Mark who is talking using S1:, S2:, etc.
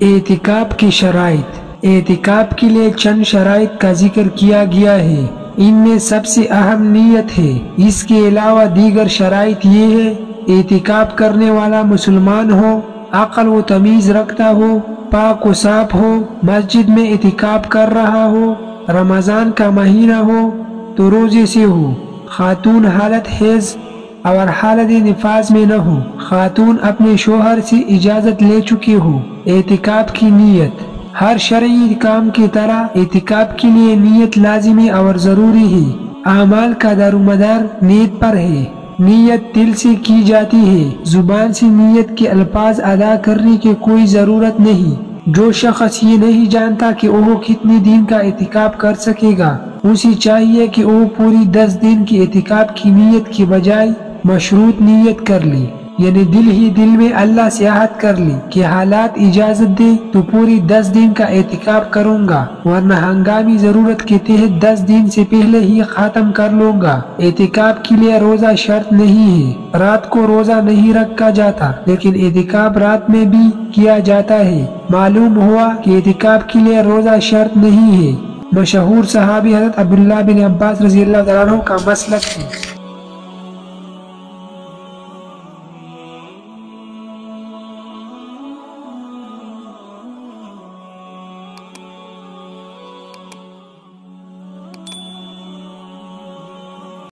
S1: اعتکاف کی شرائط۔ اعتکاف کے لیے چند شرائط کا ذکر کیا گیا ہے، ان میں سب سے اہم نیت ہے۔ اس کے علاوہ دیگر شرائط یہ ہے: اعتکاف کرنے والا مسلمان ہو، عقل و تمیز رکھتا ہو، پاک و صاف ہو، مسجد میں اعتکاف کر رہا ہو، رمضان کا مہینہ ہو تو روزے سے ہو، خاتون حالت حیض اور حالت نفاس میں نہ ہو، خاتون اپنے شوہر سے اجازت لے چکے ہو۔ اعتکاف کی نیت۔ ہر شرعی کام کی طرح اعتکاف کے لیے نیت لازمی اور ضروری ہے۔ اعمال کا دار و مدار نیت پر ہے۔ نیت دل سے کی جاتی ہے، زبان سے نیت کے الفاظ ادا کرنے کی کوئی ضرورت نہیں۔ جو شخص یہ نہیں جانتا کہ وہ کتنے دن کا اعتکاف کر سکے گا، اسے چاہیے کہ وہ پوری 10 دن کی اعتکاف کی نیت کے بجائے مشروط نیت کر لے، یعنی دل ہی دل میں اللہ سے عہد کر لے کہ حالات اجازت دے تو پوری 10 دن کا اعتکاف کروں گا، ورنہ ہنگامی ضرورت کے تحت 10 دن سے پہلے ہی ختم کر لوں گا۔ اعتکاف کے لیے روزہ شرط نہیں ہے، رات کو روزہ نہیں رکھا جاتا، لیکن اعتکاف رات میں بھی کیا جاتا ہے۔ معلوم ہوا کہ اعتکاف کے لیے روزہ شرط نہیں ہے۔ مشہور صحابی حضرت عبداللہ بن عباس رضی اللہ عنہ کا مسلک ہے۔